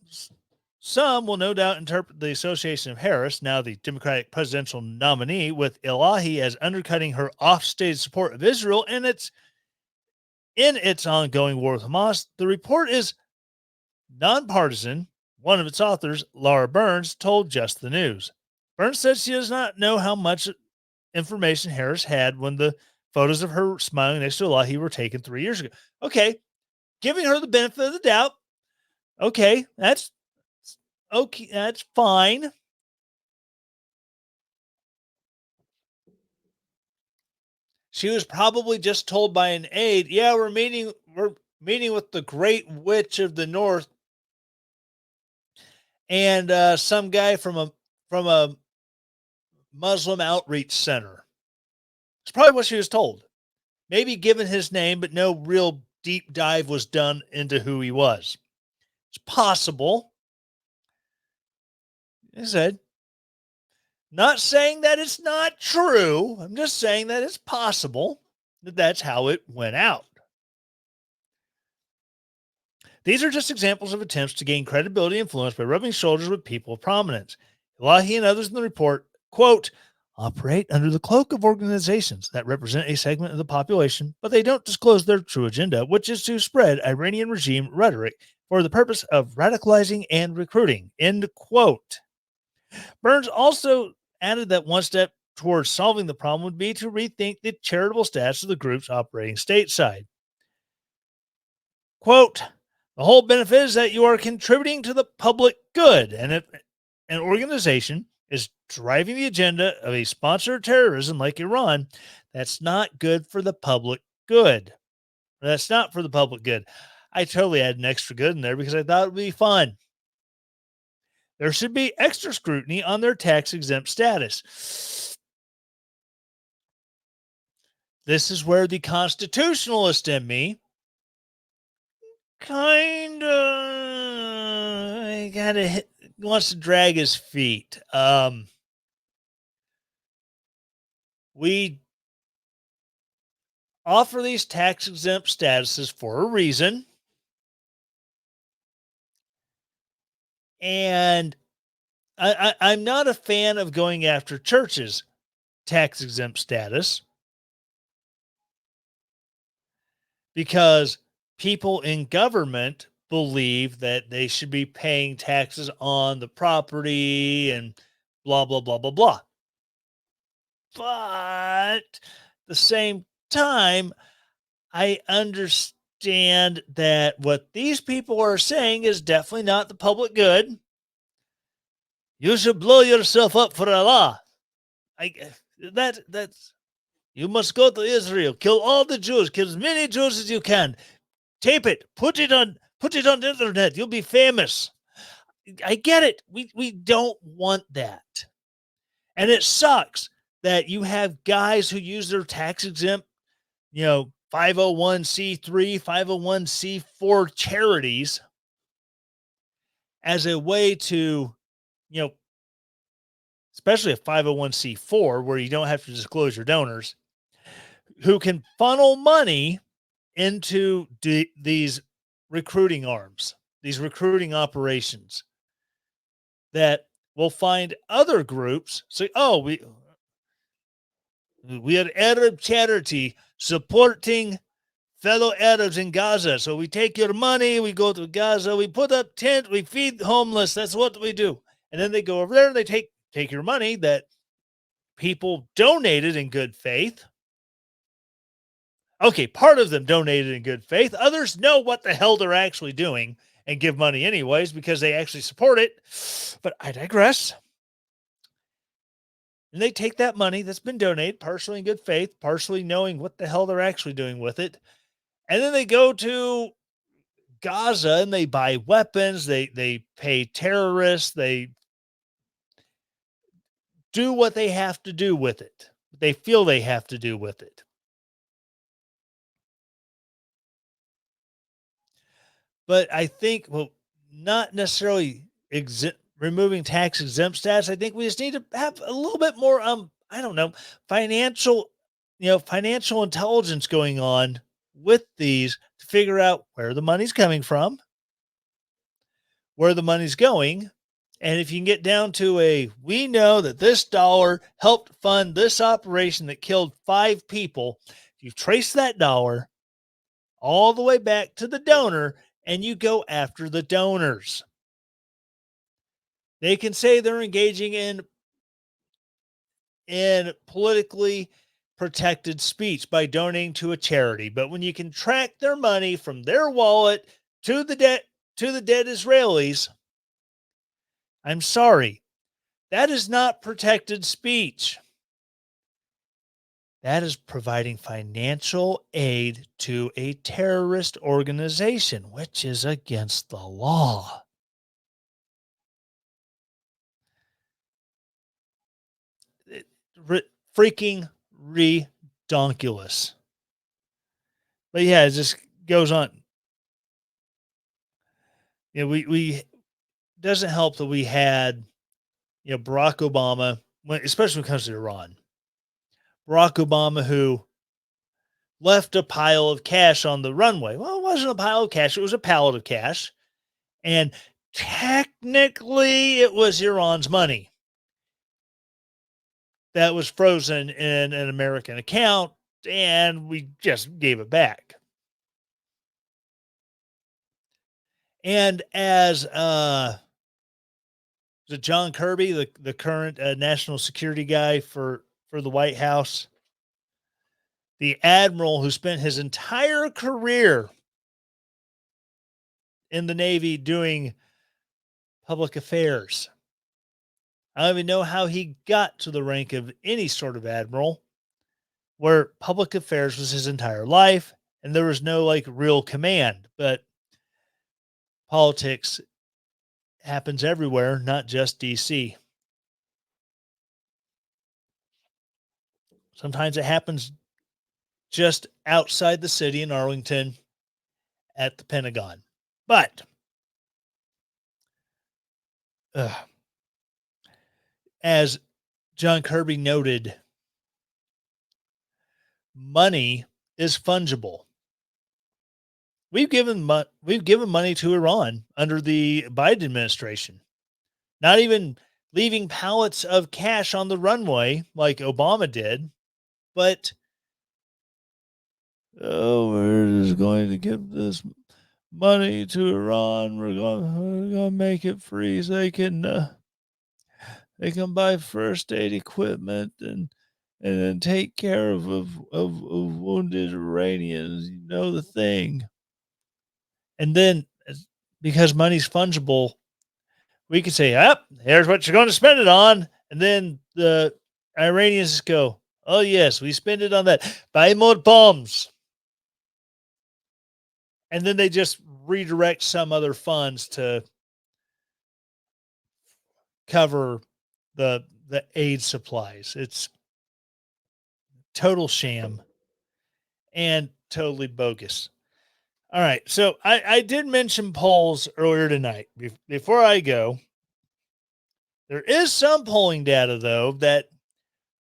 Some will no doubt interpret the association of Harris, now the Democratic presidential nominee, with Elahi as undercutting her off-stage support of Israel in its ongoing war with Hamas. The report is nonpartisan. One of its authors, Laura Burns, told Just the News. Burns said she does not know how much information Harris had when the photos of her smiling next to Elahi were taken 3 years ago. Okay, giving her the benefit of the doubt. Okay, that's fine. She was probably just told by an aide, yeah, we're meeting with the great witch of the north and some guy from a Muslim outreach center. It's probably what she was told. Maybe given his name, but no real deep dive was done into who he was. It's possible. I said, not saying that it's not true. I'm just saying that it's possible that that's how it went out. These are just examples of attempts to gain credibility and influence by rubbing shoulders with people of prominence. Elahi and others in the report, quote, operate under the cloak of organizations that represent a segment of the population, but they don't disclose their true agenda, which is to spread Iranian regime rhetoric for the purpose of radicalizing and recruiting, end quote. Burns also added that one step towards solving the problem would be to rethink the charitable status of the groups operating stateside. Quote, the whole benefit is that you are contributing to the public good, and if an organization is driving the agenda of a sponsor of terrorism like Iran, that's not good for the public good. That's not for the public good. I totally had an extra good in there because I thought it would be fun. There should be extra scrutiny on their tax exempt status. This is where the constitutionalist in me kinda wants to drag his feet. We offer these tax exempt statuses for a reason, and I'm not a fan of going after churches' tax exempt status because people in government believe that they should be paying taxes on the property and blah blah blah blah blah. But at the same time, I understand that what these people are saying is definitely not the public good. You should blow yourself up for Allah. I that's you must go to Israel, kill all the Jews, kill as many Jews as you can. Tape it, put it on the internet. You'll be famous. I get it. We don't want that. And it sucks that you have guys who use their tax exempt, 501c3, 501c4 charities as a way to, you know, especially a 501c4 where you don't have to disclose your donors, who can funnel money into these recruiting arms, these recruiting operations that will find other groups say, oh, we had Arab charity supporting fellow Arabs in Gaza. So we take your money, we go to Gaza, we put up tent, we feed homeless. That's what we do. And then they go over there and they take your money that people donated in good faith. Okay, part of them donated in good faith. Others know what the hell they're actually doing and give money anyways because they actually support it. But I digress. And they take that money that's been donated, partially in good faith, partially knowing what the hell they're actually doing with it. And then they go to Gaza and they buy weapons, they pay terrorists, they do what they have to do with it. They feel they have to do with it. But I think, well, not necessarily removing tax exempt status. I think we just need to have a little bit more, I don't know, financial, financial intelligence going on with these to figure out where the money's coming from, where the money's going. And if you can get down to we know that this dollar helped fund this operation that killed 5 people, if you trace that dollar all the way back to the donor and you go after the donors, they can say they're engaging in politically protected speech by donating to a charity. But when you can track their money from their wallet to the dead Israelis, I'm sorry, that is not protected speech. That is providing financial aid to a terrorist organization, which is against the law. It, freaking redonkulous. But yeah, it just goes on. We doesn't help that we had, Barack Obama, especially when it comes to Iran. Barack Obama, who left a pile of cash on the runway. Well, it wasn't a pile of cash, it was a pallet of cash. And technically, it was Iran's money that was frozen in an American account, and we just gave it back. And as John Kirby, the current national security guy for the White House, the admiral who spent his entire career in the Navy doing public affairs. I don't even know how he got to the rank of any sort of admiral, where public affairs was his entire life and there was no real command. But politics happens everywhere, not just DC. Sometimes it happens just outside the city in Arlington at the Pentagon. But uh, as John Kirby noted, money is fungible. We've given money to Iran under the Biden administration. Not even leaving pallets of cash on the runway like Obama did, but oh, we're just going to give this money to Iran. We're going to make it free so they can buy first aid equipment and then take care of wounded Iranians. You know the thing. And then because money's fungible, we could say, "Up, here's what you're going to spend it on," and then the Iranians go, "Oh yes, we spend it on that. Buy more bombs," and then they just redirect some other funds to cover the aid supplies. It's total sham and totally bogus. All right, so I did mention polls earlier tonight. Before I go, there is some polling data though that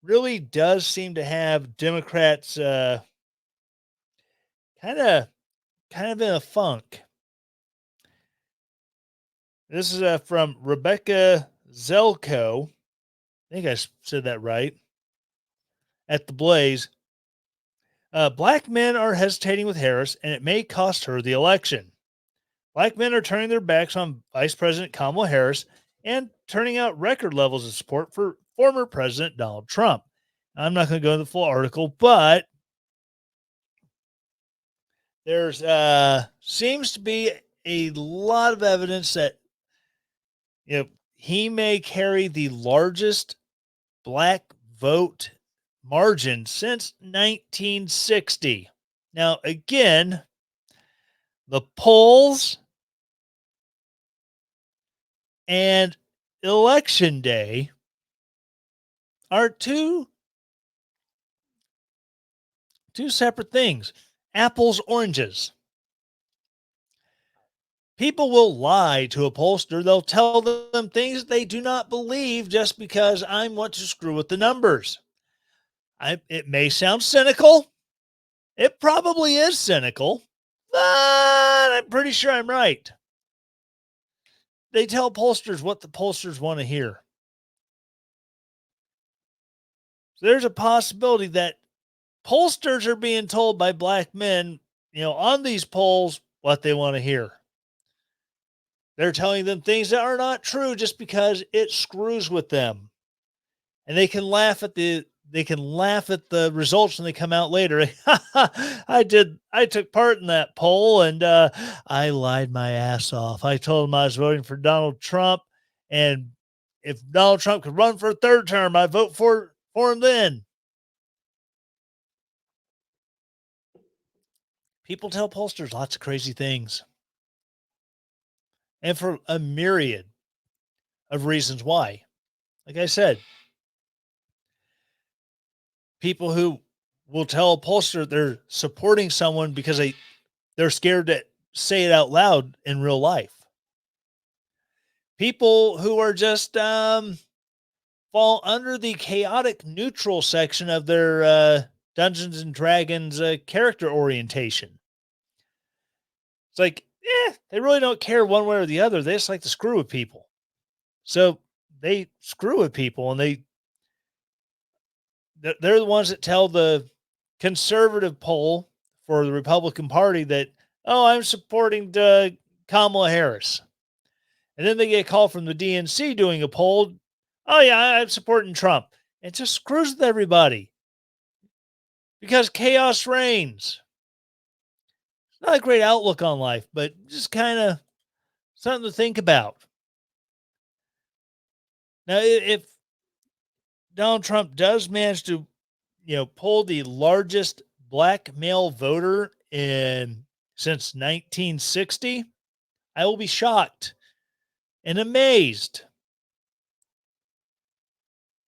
really does seem to have Democrats kind of kind of in a funk. This is from Rebecca Zelko. I think I said that right. At the Blaze, black men are hesitating with Harris, and it may cost her the election. Black men are turning their backs on Vice President Kamala Harris and turning out record levels of support for former President Donald Trump. I'm not going to go into the full article, but there's seems to be a lot of evidence that he may carry the largest black vote margin since 1960. Now, again, the polls and election day are two separate things. Apples, oranges. People will lie to a pollster. They'll tell them things they do not believe just because I want to screw with the numbers. It may sound cynical. It probably is cynical, but I'm pretty sure I'm right. They tell pollsters what the pollsters want to hear. So there's a possibility that pollsters are being told by black men, on these polls what they want to hear. They're telling them things that are not true just because it screws with them. And they can laugh at the results when they come out later. I took part in that poll and I lied my ass off. I told them I was voting for Donald Trump, and if Donald Trump could run for a third term, I'd vote for him then. People tell pollsters lots of crazy things. And for a myriad of reasons why. Like I said, people who will tell a pollster they're supporting someone because they're scared to say it out loud in real life. People who are just fall under the chaotic neutral section of their Dungeons and Dragons character orientation. It's like, they really don't care one way or the other. They just like to screw with people. So they screw with people, and they're the ones that tell the conservative poll for the Republican Party that, oh, I'm supporting Kamala Harris. And then they get a call from the DNC doing a poll. Oh, yeah, I'm supporting Trump. It just screws with everybody because chaos reigns. It's not a great outlook on life, but just kind of something to think about. Now, if Donald Trump does manage to, pull the largest black male voter in since 1960, I will be shocked and amazed.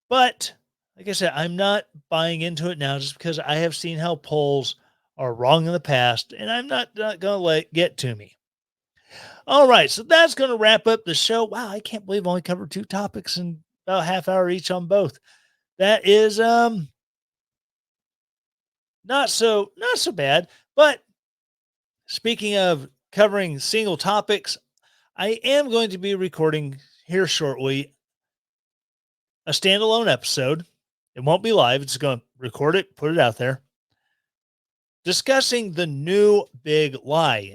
But like I said, I'm not buying into it now just because I have seen how polls are wrong in the past, and I'm not going to let it get to me. All right, so that's going to wrap up the show. Wow, I can't believe I only covered two topics in about a half hour each on both. That is not so bad. But speaking of covering single topics, I am going to be recording here shortly a standalone episode. It won't be live. It's going to record it, put it out there, discussing the new big lie.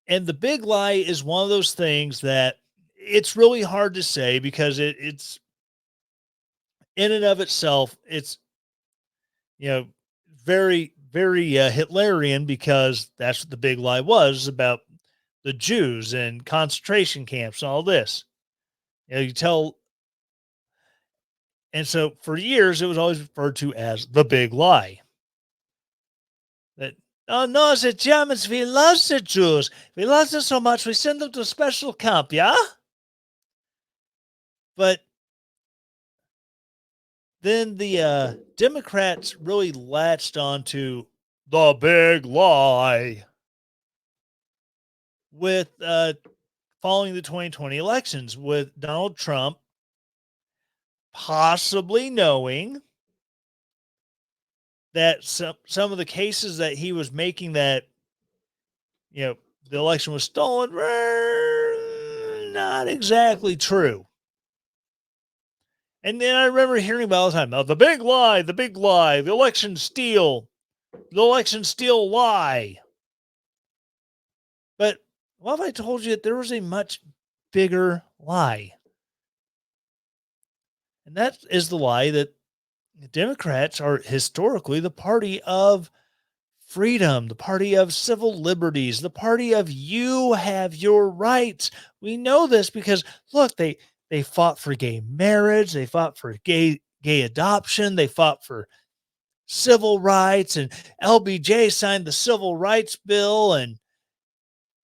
And the big lie is one of those things that it's really hard to say because it's in and of itself, it's, you know, very Hitlerian, because that's what the big lie was about the Jews and concentration camps and all this. You tell, and so for years it was always referred to as the big lie. That, oh no, the Germans, we love the Jews. We love them so much we send them to a special camp, yeah? But then the Democrats really latched onto the big lie with following the 2020 elections, with Donald Trump possibly knowing that some of the cases that he was making, that the election was stolen, were not exactly true. And then I remember hearing about all the time, oh, the big lie, the election steal, lie. But what if I told you that there was a much bigger lie? And that is the lie that the Democrats are historically the party of freedom, the party of civil liberties, the party of you have your rights. We know this because look, they fought for gay marriage, they fought for gay adoption, they fought for civil rights, and LBJ signed the civil rights bill, and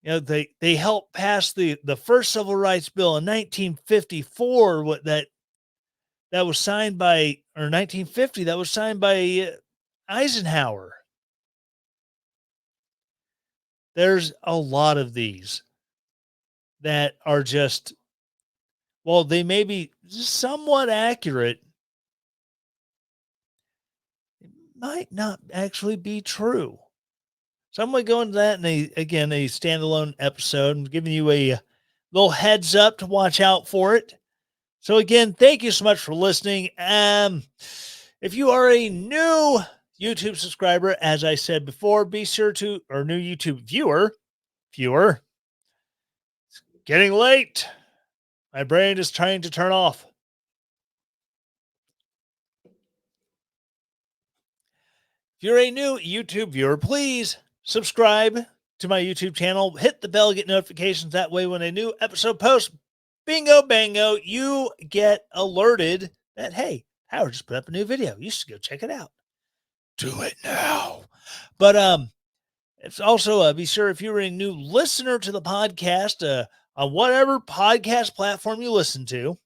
they helped pass the first civil rights bill in 1954, that was signed by, or 1950, that was signed by Eisenhower. There's a lot of these that are just, well, they may be somewhat accurate, it might not actually be true. So I'm going to go into that in a standalone episode. I'm giving you a little heads up to watch out for it. So again, thank you so much for listening. If you are a new YouTube subscriber, as I said before, be sure to, or new YouTube viewer, it's getting late. My brain is trying to turn off. If you're a new YouTube viewer, please subscribe to my YouTube channel. Hit the bell, get notifications. That way, when a new episode posts, bingo, bango, you get alerted that, hey, Howard just put up a new video. You should go check it out. Do it now. But it's also be sure, if you're a new listener to the podcast, on whatever podcast platform you listen to,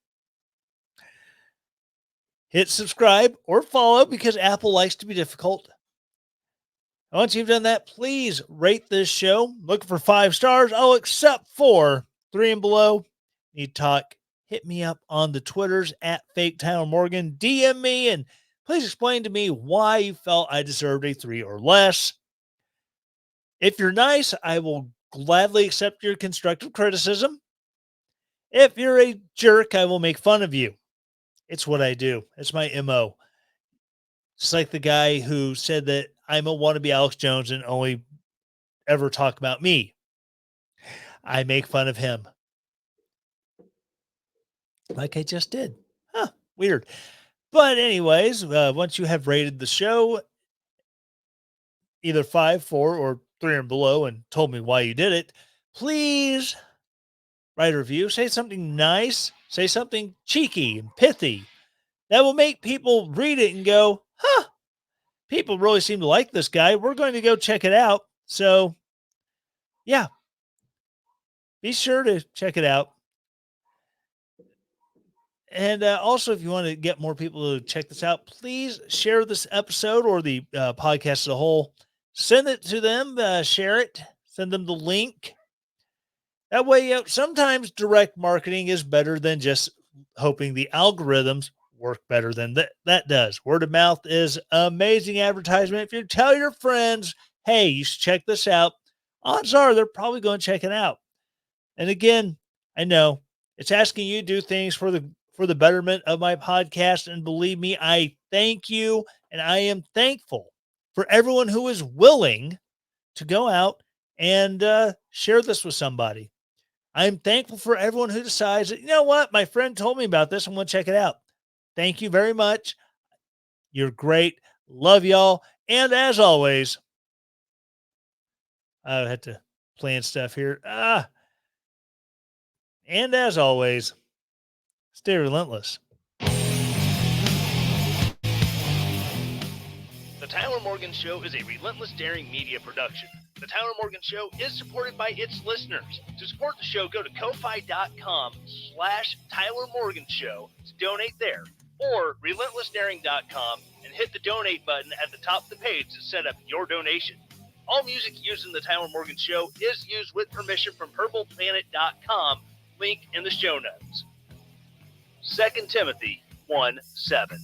hit subscribe or follow, because Apple likes to be difficult. Once you've done that, please rate this show. Looking for 5 stars. Oh, except for 3 and below. Need talk, hit me up on the Twitters at Fake Tyler Morgan. DM me and please explain to me why you felt I deserved a 3 or less. If you're nice, I will gladly accept your constructive criticism. If you're a jerk, I will make fun of you. It's what I do. It's my MO. It's like the guy who said that I'm a wannabe Alex Jones and only ever talk about me. I make fun of him. Like I just did. Huh, weird. But anyways, once you have rated the show, either 5, 4, or 3 and below, and told me why you did it, please write a review. Say something nice. Say something cheeky and pithy. That will make people read it and go, huh, people really seem to like this guy. We're going to go check it out. So Yeah, be sure to check it out. And also, if you want to get more people to check this out, please share this episode or the podcast as a whole. Send it to them, share it, send them the link. That way, sometimes direct marketing is better than just hoping the algorithms work better than that does. Word of mouth is amazing advertisement. If you tell your friends, hey, you should check this out, odds are they're probably going to check it out. And again, I know it's asking you to do things for the betterment of my podcast. And believe me, I thank you and I am thankful for everyone who is willing to go out and share this with somebody. I'm thankful for everyone who decides that, you know what, my friend told me about this. I'm going to check it out. Thank you very much. You're great. Love y'all. And as always, I had to plan stuff here. And as always, stay relentless. The Tyler Morgan Show is a relentless daring media production. The Tyler Morgan Show is supported by its listeners. To support the show, go to ko-fi.com/Tyler Morgan Show to donate there, or relentlessdaring.com and hit the donate button at the top of the page to set up your donation. All music used in the Tyler Morgan Show is used with permission from purpleplanet.com, link in the show notes. 2 Timothy 1:7.